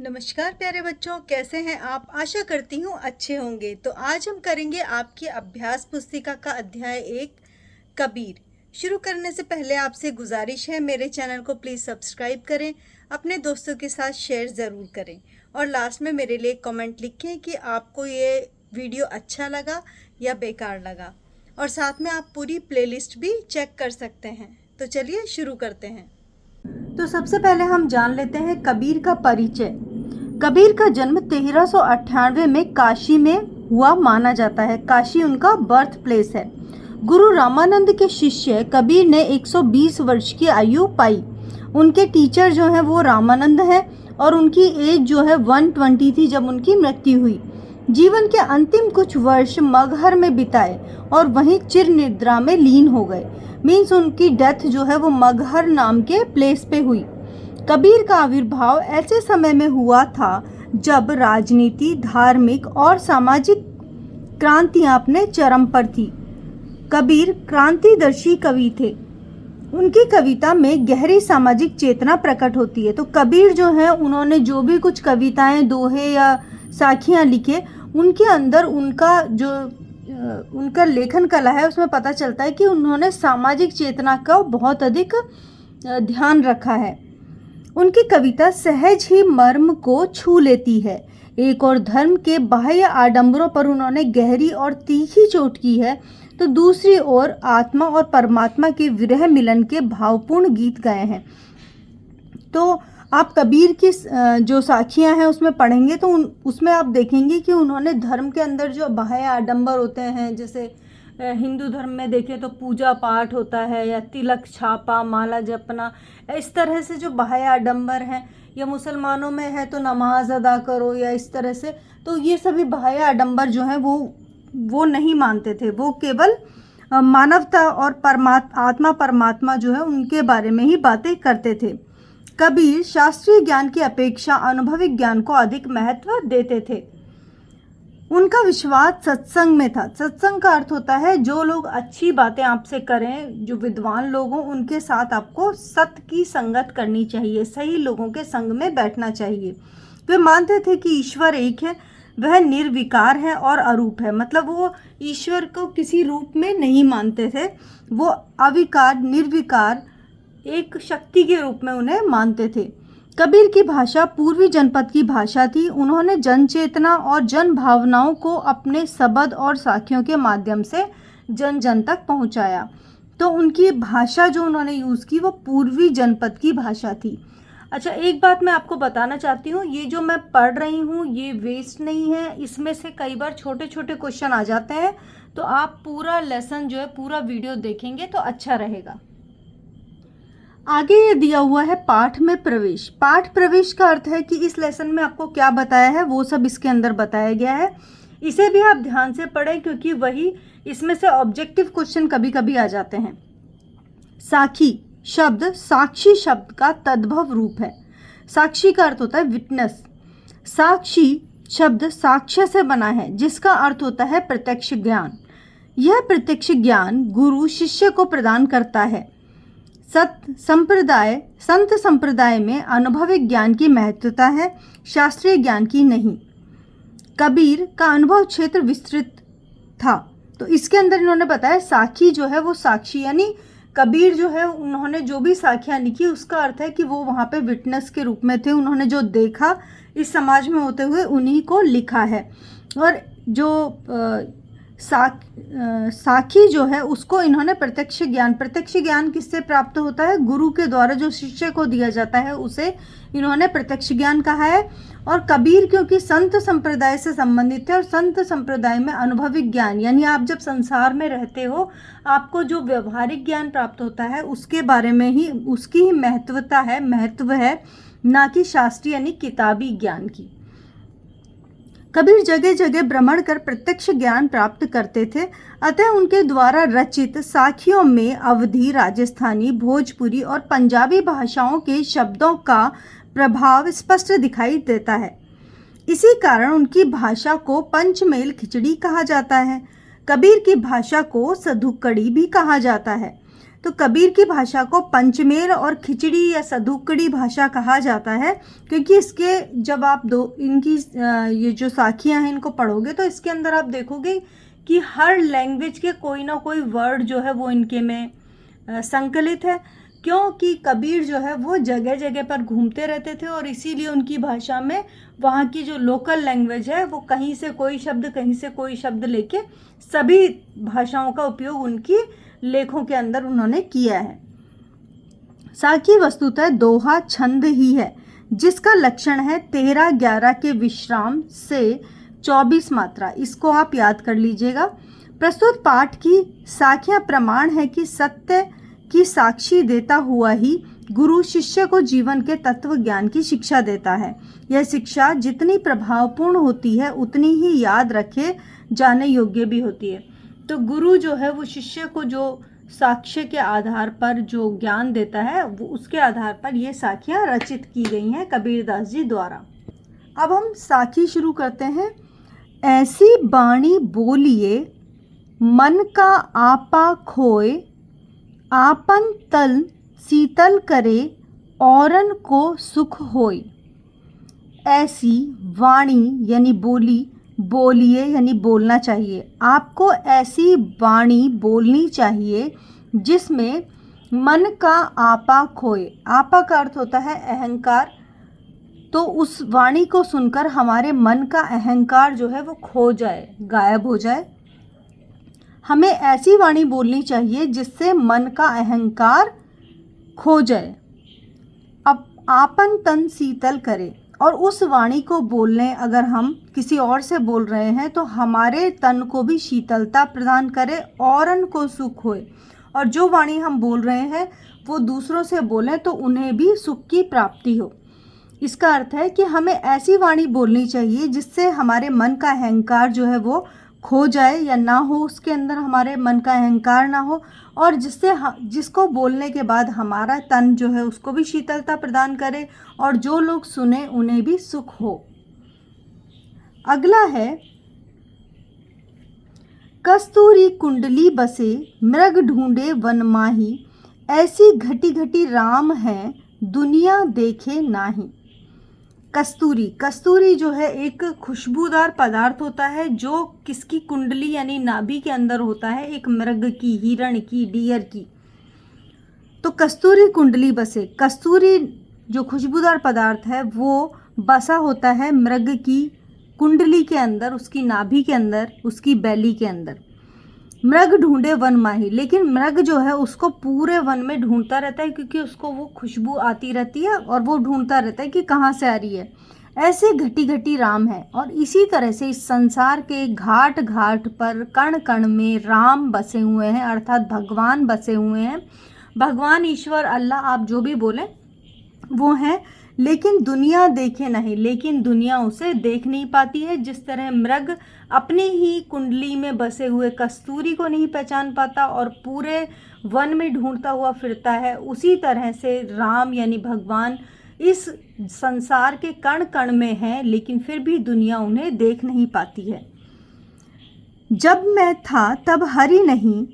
नमस्कार प्यारे बच्चों, कैसे हैं आप। आशा करती हूँ अच्छे होंगे। तो आज हम करेंगे आपकी अभ्यास पुस्तिका का अध्याय 1 कबीर। शुरू करने से पहले आपसे गुजारिश है, मेरे चैनल को प्लीज़ सब्सक्राइब करें, अपने दोस्तों के साथ शेयर ज़रूर करें और लास्ट में मेरे लिए कमेंट लिखें कि आपको ये वीडियो अच्छा लगा या बेकार लगा। और साथ में आप पूरी प्लेलिस्ट भी चेक कर सकते हैं। तो चलिए शुरू करते हैं। तो सबसे पहले हम जान लेते हैं कबीर का परिचय। कबीर का जन्म 1398 में काशी में हुआ माना जाता है। काशी उनका बर्थ प्लेस है। गुरु रामानंद के शिष्य कबीर ने 120 वर्ष की आयु पाई। उनके टीचर जो है वो रामानंद है और उनकी एज जो है 120 थी जब उनकी मृत्यु हुई। जीवन के अंतिम कुछ वर्ष मगहर में बिताए और वहीं चिर निद्रा में लीन हो गए। मीन्स उनकी डेथ जो है वो मगहर नाम के प्लेस पे हुई। कबीर का आविर्भाव ऐसे समय में हुआ था जब राजनीति, धार्मिक और सामाजिक क्रांतियां अपने चरम पर थी। कबीर क्रांतिदर्शी कवि थे। उनकी कविता में गहरी सामाजिक चेतना प्रकट होती है। तो कबीर जो है उन्होंने जो भी कुछ कविताएं, दोहे या साखियां लिखे, उनके अंदर उनका लेखन कला है, उसमें पता चलता है कि उन्होंने सामाजिक चेतना का बहुत अधिक ध्यान रखा है। उनकी कविता सहज ही मर्म को छू लेती है। एक और धर्म के बाह्य आडंबरों पर उन्होंने गहरी और तीखी चोट की है, तो दूसरी ओर आत्मा और परमात्मा के विरह मिलन के भावपूर्ण गीत गाए हैं। तो आप कबीर की जो साखियां हैं उसमें पढ़ेंगे तो उसमें आप देखेंगे कि उन्होंने धर्म के अंदर जो बाह्य आडंबर होते हैं, जैसे हिंदू धर्म में देखें तो पूजा पाठ होता है या तिलक छापा, माला जपना, इस तरह से जो बाह्य आडंबर हैं, या मुसलमानों में है तो नमाज अदा करो या इस तरह से, तो ये सभी बाह्य आडंबर जो हैं वो नहीं मानते थे। वो केवल मानवता और आत्मा परमात्मा जो है उनके बारे में ही बातें करते थे। कबीर शास्त्रीय ज्ञान की अपेक्षा अनुभविक ज्ञान को अधिक महत्व देते थे। उनका विश्वास सत्संग में था। सत्संग का अर्थ होता है जो लोग अच्छी बातें आपसे करें, जो विद्वान लोग हों, उनके साथ आपको सत्य की संगत करनी चाहिए, सही लोगों के संग में बैठना चाहिए। वे मानते थे कि ईश्वर एक है, वह निर्विकार है और अरूप है। मतलब वो ईश्वर को किसी रूप में नहीं मानते थे, वो अविकार, निर्विकार, एक शक्ति के रूप में उन्हें मानते थे। कबीर की भाषा पूर्वी जनपद की भाषा थी। उन्होंने जन चेतना और जन भावनाओं को अपने शब्द और साखियों के माध्यम से जन जन तक पहुंचाया। तो उनकी भाषा जो उन्होंने यूज़ की वो पूर्वी जनपद की भाषा थी। अच्छा, एक बात मैं आपको बताना चाहती हूँ, ये जो मैं पढ़ रही हूँ ये वेस्ट नहीं है। इसमें से कई बार छोटे छोटे क्वेश्चन आ जाते हैं, तो आप पूरा लेसन जो है, पूरा वीडियो देखेंगे तो अच्छा रहेगा। आगे ये दिया हुआ है पाठ में प्रवेश। पाठ प्रवेश का अर्थ है कि इस लेसन में आपको क्या बताया है वो सब इसके अंदर बताया गया है। इसे भी आप ध्यान से पढ़ें क्योंकि वही इसमें से ऑब्जेक्टिव क्वेश्चन कभी कभी आ जाते हैं। साखी शब्द साक्षी शब्द का तद्भव रूप है। साक्षी का अर्थ होता है विटनेस। साक्षी शब्द साक्ष्य से बना है जिसका अर्थ होता है प्रत्यक्ष ज्ञान। यह प्रत्यक्ष ज्ञान गुरु शिष्य को प्रदान करता है। संत संप्रदाय में अनुभविक ज्ञान की महत्वता है, शास्त्रीय ज्ञान की नहीं। कबीर का अनुभव क्षेत्र विस्तृत था, तो इसके अंदर इन्होंने बताया साखी जो है वो साक्षी, यानी कबीर जो है उन्होंने जो भी साखियाँ लिखी उसका अर्थ है कि वो वहाँ पे विटनेस के रूप में थे। उन्होंने जो देखा इस समाज में होते हुए उन्हीं को लिखा है। और जो साखी जो है उसको इन्होंने प्रत्यक्ष ज्ञान किससे प्राप्त होता है? गुरु के द्वारा जो शिष्य को दिया जाता है उसे इन्होंने प्रत्यक्ष ज्ञान कहा है। और कबीर क्योंकि संत संप्रदाय से संबंधित है और संत संप्रदाय में अनुभविक ज्ञान, यानी आप जब संसार में रहते हो आपको जो व्यवहारिक ज्ञान प्राप्त होता है उसके बारे में ही, उसकी ही महत्व है, ना कि शास्त्रीय यानी किताबी ज्ञान की। कबीर जगह जगह भ्रमण कर प्रत्यक्ष ज्ञान प्राप्त करते थे, अतः उनके द्वारा रचित साखियों में अवधी, राजस्थानी, भोजपुरी और पंजाबी भाषाओं के शब्दों का प्रभाव स्पष्ट दिखाई देता है। इसी कारण उनकी भाषा को पंचमेल खिचड़ी कहा जाता है। कबीर की भाषा को सधुकड़ी भी कहा जाता है। तो कबीर की भाषा को पंचमेल और खिचड़ी या सधुकड़ी भाषा कहा जाता है, क्योंकि इसके जब आप इनकी ये जो साखियाँ हैं इनको पढ़ोगे तो इसके अंदर आप देखोगे कि हर लैंग्वेज के कोई ना कोई वर्ड जो है वो इनके में संकलित है, क्योंकि कबीर जो है वो जगह जगह पर घूमते रहते थे और इसीलिए उनकी भाषा में वहाँ की जो लोकल लैंग्वेज है वो कहीं से कोई शब्द कहीं से कोई शब्द लेके सभी भाषाओं का उपयोग उनकी लेखों के अंदर उन्होंने किया है। साखी वस्तुतः दोहा छंद ही है, जिसका लक्षण है 13-11 के विश्राम से 24 मात्रा। इसको आप याद कर लीजिएगा। प्रस्तुत पाठ की साखियाँ प्रमाण है कि सत्य की साक्षी देता हुआ ही गुरु शिष्य को जीवन के तत्व ज्ञान की शिक्षा देता है। यह शिक्षा जितनी प्रभावपूर्ण होती है उतनी ही याद रखे जाने योग्य भी होती है। तो गुरु जो है वो शिष्य को जो साक्ष्य के आधार पर जो ज्ञान देता है वो उसके आधार पर ये साखियाँ रचित की गई हैं कबीरदास जी द्वारा। अब हम साखी शुरू करते हैं। ऐसी बाणी बोलिए मन का आपा खोए, आपन तन शीतल करे औरन को सुख होय। ऐसी वाणी यानी बोली, बोलिए यानी बोलना चाहिए। आपको ऐसी वाणी बोलनी चाहिए जिसमें मन का आपा खोए। आपा का अर्थ होता है अहंकार। तो उस वाणी को सुनकर हमारे मन का अहंकार जो है वो खो जाए, गायब हो जाए। हमें ऐसी वाणी बोलनी चाहिए जिससे मन का अहंकार खो जाए। अब आपन तन शीतल करे, और उस वाणी को बोलने अगर हम किसी और से बोल रहे हैं तो हमारे तन को भी शीतलता प्रदान करे, औरन को सुख होए। और जो वाणी हम बोल रहे हैं वो दूसरों से बोलें तो उन्हें भी सुख की प्राप्ति हो। इसका अर्थ है कि हमें ऐसी वाणी बोलनी चाहिए जिससे हमारे मन का अहंकार जो है वो खो जाए या ना हो, उसके अंदर हमारे मन का अहंकार ना हो, और जिसको बोलने के बाद हमारा तन जो है उसको भी शीतलता प्रदान करे और जो लोग सुने उन्हें भी सुख हो। अगला है कस्तूरी कुंडली बसे मृग ढूंढे वन माही, ऐसी घटी घटी राम है दुनिया देखे नाही। कस्तूरी जो है एक खुशबूदार पदार्थ होता है जो किसकी कुंडली यानी नाभि के अंदर होता है, एक मृग की, हिरण की, डियर की। तो कस्तूरी कुंडली बसे, कस्तूरी जो खुशबूदार पदार्थ है वो बसा होता है मृग की कुंडली के अंदर, उसकी नाभि के अंदर, उसकी बैली के अंदर। मृग ढूंढे वन माही, लेकिन मृग जो है उसको पूरे वन में ढूंढता रहता है क्योंकि उसको वो खुशबू आती रहती है और वो ढूंढता रहता है कि कहाँ से आ रही है। ऐसे घटी घटी राम है। और इसी तरह से इस संसार के घाट घाट पर कण कण में राम बसे हुए हैं, अर्थात भगवान बसे हुए हैं। भगवान, ईश्वर, अल्लाह, आप जो भी बोलें वो हैं, लेकिन दुनिया देखे नहीं, लेकिन दुनिया उसे देख नहीं पाती है। जिस तरह मृग अपनी ही कुंडली में बसे हुए कस्तूरी को नहीं पहचान पाता और पूरे वन में ढूंढता हुआ फिरता है, उसी तरह से राम यानी भगवान इस संसार के कण कण में हैं, लेकिन फिर भी दुनिया उन्हें देख नहीं पाती है। जब मैं था तब हरि नहीं,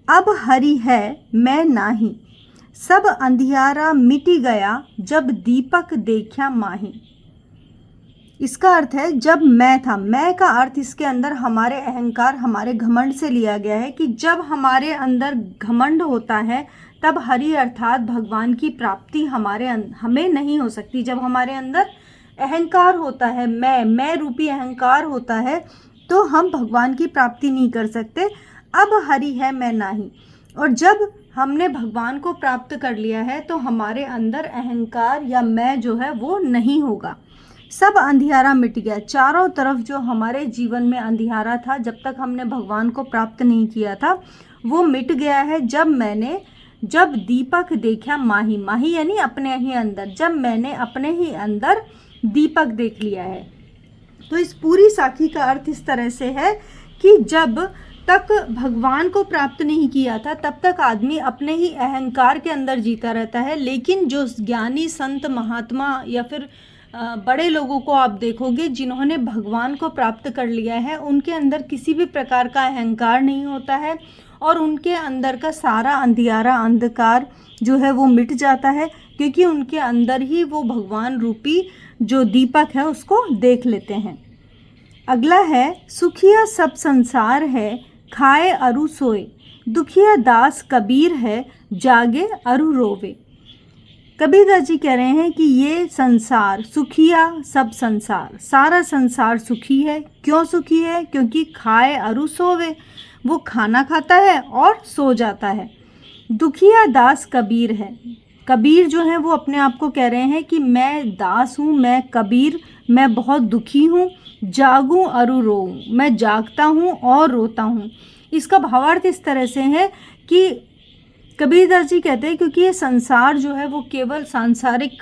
अब हरि है मैं नाही, सब अंधियारा मिटी गया जब दीपक देखा माही। इसका अर्थ है जब मैं था, मैं का अर्थ इसके अंदर हमारे अहंकार, हमारे घमंड से लिया गया है कि जब हमारे अंदर घमंड होता है तब हरि अर्थात भगवान की प्राप्ति हमें नहीं हो सकती। जब हमारे अंदर अहंकार होता है, मैं रूपी अहंकार होता है, तो हम भगवान की प्राप्ति नहीं कर सकते। अब हरि है मैं नाही, और जब हमने भगवान को प्राप्त कर लिया है तो हमारे अंदर अहंकार या मैं जो है वो नहीं होगा। सब अंधियारा मिट गया, चारों तरफ जो हमारे जीवन में अंधियारा था जब तक हमने भगवान को प्राप्त नहीं किया था वो मिट गया है जब दीपक देखा माही, माही यानी अपने ही अंदर, जब मैंने अपने ही अंदर दीपक देख लिया है। तो इस पूरी साखी का अर्थ इस तरह से है कि जब तक भगवान को प्राप्त नहीं किया था तब तक आदमी अपने ही अहंकार के अंदर जीता रहता है, लेकिन जो ज्ञानी संत महात्मा या फिर बड़े लोगों को आप देखोगे जिन्होंने भगवान को प्राप्त कर लिया है, उनके अंदर किसी भी प्रकार का अहंकार नहीं होता है और उनके अंदर का सारा अंधियारा अंधकार जो है वो मिट जाता है, क्योंकि उनके अंदर ही वो भगवान रूपी जो दीपक है उसको देख लेते हैं। अगला है, सुखिया सब संसार है, खाए अरु सोए, दुखिया दास कबीर है, जागे अरु रोवे। कबीरदास जी कह रहे हैं कि ये संसार, सुखिया सब संसार, सारा संसार सुखी है। क्यों सुखी है? क्योंकि खाए अरु सोवे, वो खाना खाता है और सो जाता है। दुखिया दास कबीर है, कबीर जो है वो अपने आप को कह रहे हैं कि मैं दास हूँ, मैं कबीर, मैं बहुत दुखी हूँ। जागूं अरु रोऊं, मैं जागता हूँ और रोता हूँ। इसका भावार्थ इस तरह से है कि कबीरदास जी कहते हैं क्योंकि ये संसार जो है वो केवल सांसारिक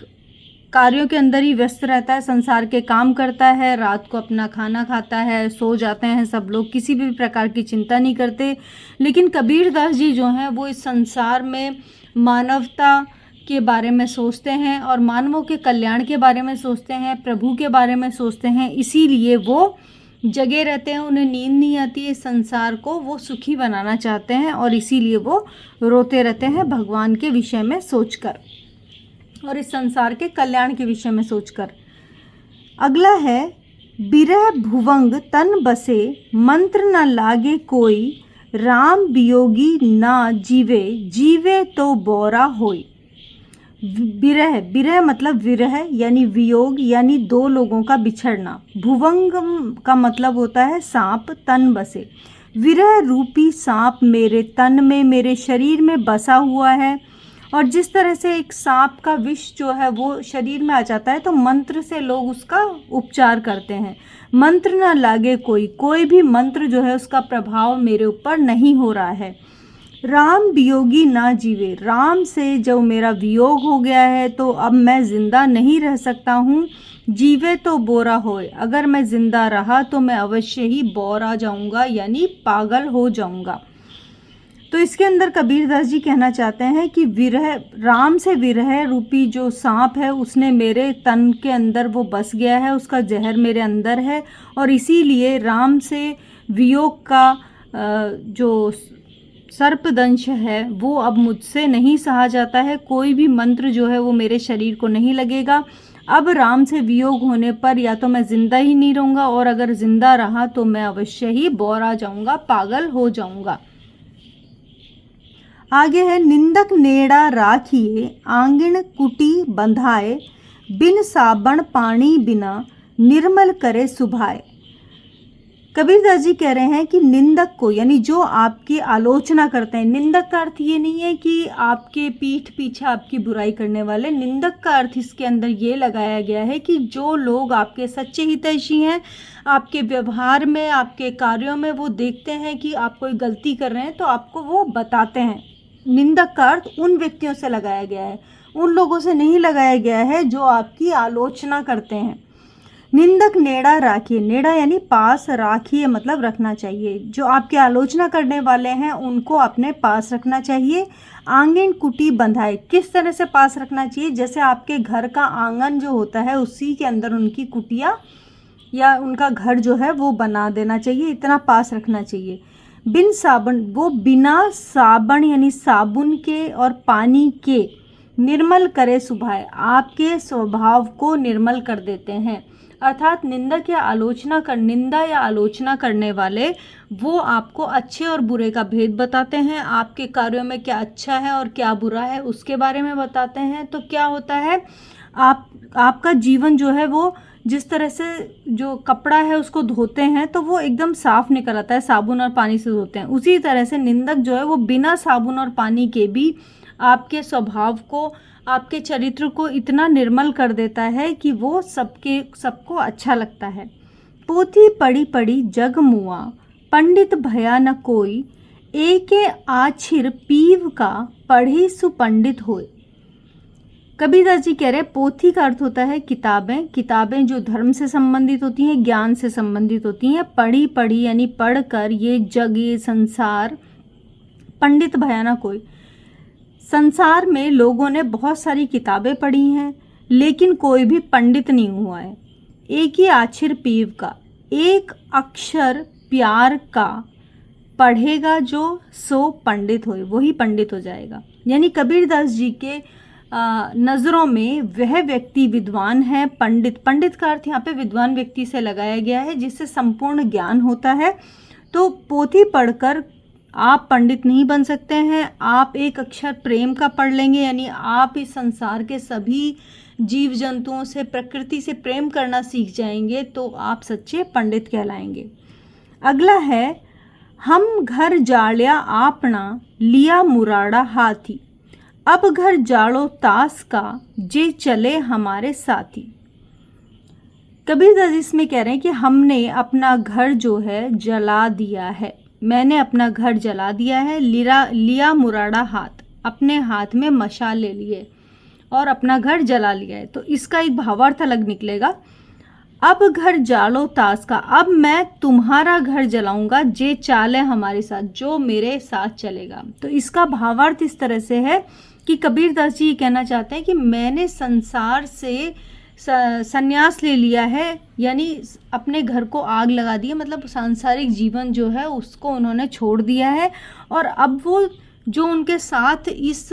कार्यों के अंदर ही व्यस्त रहता है, संसार के काम करता है, रात को अपना खाना खाता है, सो जाते हैं सब लोग, किसी भी प्रकार की चिंता नहीं करते। लेकिन कबीरदास जी जो हैं वो इस संसार में मानवता के बारे में सोचते हैं और मानवों के कल्याण के बारे में सोचते हैं, प्रभु के बारे में सोचते हैं, इसीलिए वो जगे रहते हैं, उन्हें नींद नहीं आती है। इस संसार को वो सुखी बनाना चाहते हैं और इसीलिए वो रोते रहते हैं भगवान के विषय में सोचकर और इस संसार के कल्याण के विषय में सोचकर। अगला है, बिरह भुवंग तन बसे, मंत्र न लागे कोई, राम वियोगी ना जीवे, जीवे तो बोरा होई। विरह, विरह मतलब विरह यानी वियोग, यानी दो लोगों का बिछड़ना। भुवंग का मतलब होता है सांप, तन बसे। विरह रूपी सांप मेरे तन में, मेरे शरीर में बसा हुआ है। और जिस तरह से एक सांप का विष जो है वो शरीर में आ जाता है तो मंत्र से लोग उसका उपचार करते हैं। मंत्र ना लागे कोई, कोई भी मंत्र जो है उसका प्रभाव मेरे ऊपर नहीं हो रहा है। राम वियोगी ना जीवे, राम से जब मेरा वियोग हो गया है तो अब मैं ज़िंदा नहीं रह सकता हूँ। जीवे तो बोरा होए, अगर मैं ज़िंदा रहा तो मैं अवश्य ही बोरा जाऊँगा, यानी पागल हो जाऊँगा। तो इसके अंदर कबीरदास जी कहना चाहते हैं कि विरह, राम से विरह रूपी जो सांप है उसने मेरे तन के अंदर वो बस गया है, उसका जहर मेरे अंदर है और इसीलिए राम से वियोग का जो सर्पदंश है वो अब मुझसे नहीं सहा जाता है। कोई भी मंत्र जो है वो मेरे शरीर को नहीं लगेगा। अब राम से वियोग होने पर या तो मैं ज़िंदा ही नहीं रहूँगा और अगर ज़िंदा रहा तो मैं अवश्य ही बोरा जाऊँगा, पागल हो जाऊँगा। आगे है, निंदक नेड़ा राखिए, आंगन कुटी बंधाए, बिन साबण पानी बिना, निर्मल करे सुभाए। कबीरदास जी कह रहे हैं कि निंदक को, यानी जो आपकी आलोचना करते हैं, निंदक का अर्थ ये नहीं है कि आपके पीठ पीछे आपकी बुराई करने वाले, निंदक का अर्थ इसके अंदर ये लगाया गया है कि जो लोग आपके सच्चे हितैषी हैं, आपके व्यवहार में, आपके कार्यों में वो देखते हैं कि आप कोई गलती कर रहे हैं तो आपको वो बताते हैं। निंदक का अर्थ उन व्यक्तियों से लगाया गया है, उन लोगों से नहीं लगाया गया है जो आपकी आलोचना करते हैं। निंदक नेड़ा राखिए, नेड़ा यानी पास, राखिए मतलब रखना चाहिए। जो आपकी आलोचना करने वाले हैं उनको अपने पास रखना चाहिए। आंगन कुटी बंधाए, किस तरह से पास रखना चाहिए? जैसे आपके घर का आंगन जो होता है उसी के अंदर उनकी कुटिया या उनका घर जो है वो बना देना चाहिए, इतना पास रखना चाहिए। बिन साबुन, वो बिना साबुन यानी साबुन के और पानी के, निर्मल करे सुभाए, आपके स्वभाव को निर्मल कर देते हैं। अर्थात निंदक या आलोचना कर, निंदा या आलोचना करने वाले वो आपको अच्छे और बुरे का भेद बताते हैं, आपके कार्यों में क्या अच्छा है और क्या बुरा है उसके बारे में बताते हैं। तो क्या होता है, आपका जीवन जो है वो जिस तरह से जो कपड़ा है उसको धोते हैं तो वो एकदम साफ निकल आता है, साबुन और पानी से धोते हैं, उसी तरह से निंदक जो है वो बिना साबुन और पानी के भी आपके स्वभाव को, आपके चरित्र को इतना निर्मल कर देता है कि वो सबको अच्छा लगता है। पोथी पढ़ी पढ़ी जग मुआ, पंडित भया न कोई, एके आछिर पीव का, पढ़ी सुपंडित होए। कबीरदास जी कह रहे हैं, पोथी का अर्थ होता है किताबें, किताबें जो धर्म से संबंधित होती हैं, ज्ञान से संबंधित होती हैं। पढ़ी पढ़ी यानी पढ़कर, ये जग, ये संसार, पंडित भया न कोई, संसार में लोगों ने बहुत सारी किताबें पढ़ी हैं लेकिन कोई भी पंडित नहीं हुआ है। एक ही आछिर पीव का, एक अक्षर प्यार का, पढ़ेगा जो सो पंडित होए, वही पंडित हो जाएगा। यानी कबीरदास जी के नज़रों में वह व्यक्ति विद्वान है, पंडित। पंडित का अर्थ यहाँ पे विद्वान व्यक्ति से लगाया गया है, जिससे संपूर्ण ज्ञान होता है। तो पोथी पढ़कर आप पंडित नहीं बन सकते हैं। आप एक अक्षर प्रेम का पढ़ लेंगे, यानी आप इस संसार के सभी जीव जंतुओं से, प्रकृति से प्रेम करना सीख जाएंगे, तो आप सच्चे पंडित कहलाएंगे। अगला है, हम घर जाड़या आपना, लिया मुराड़ा हाथी, अब घर जाड़ो तास का, जे चले हमारे साथी। कबीरदास इसमें कह रहे हैं कि हमने अपना घर जो है जला दिया है। मैंने अपना घर जला दिया है। लिया मुराड़ा हाथ, अपने हाथ में मशाल ले लिए और अपना घर जला लिया है। तो इसका एक भावार्थ अलग निकलेगा। अब घर जालो तास का, अब मैं तुम्हारा घर जलाऊंगा, जे चाले हमारे साथ, जो मेरे साथ चलेगा। तो इसका भावार्थ इस तरह से है कि कबीरदास जी कहना चाहते हैं कि मैंने संसार से संन्यास ले लिया है, यानी अपने घर को आग लगा दी है, मतलब सांसारिक जीवन जो है उसको उन्होंने छोड़ दिया है। और अब वो जो उनके साथ इस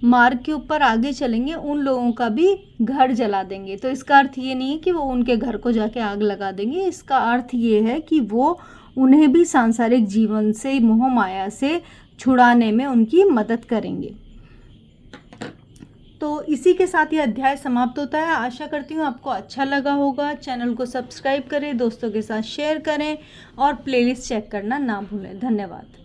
मार्ग के ऊपर आगे चलेंगे, उन लोगों का भी घर जला देंगे। तो इसका अर्थ ये नहीं है कि वो उनके घर को जाके आग लगा देंगे। इसका अर्थ ये है कि वो उन्हें भी सांसारिक जीवन से, मोह माया से छुड़ाने में उनकी मदद करेंगे। तो इसी के साथ ये अध्याय समाप्त होता है। आशा करती हूँ आपको अच्छा लगा होगा। चैनल को सब्सक्राइब करें, दोस्तों के साथ शेयर करें और प्लेलिस्ट चेक करना ना भूलें। धन्यवाद।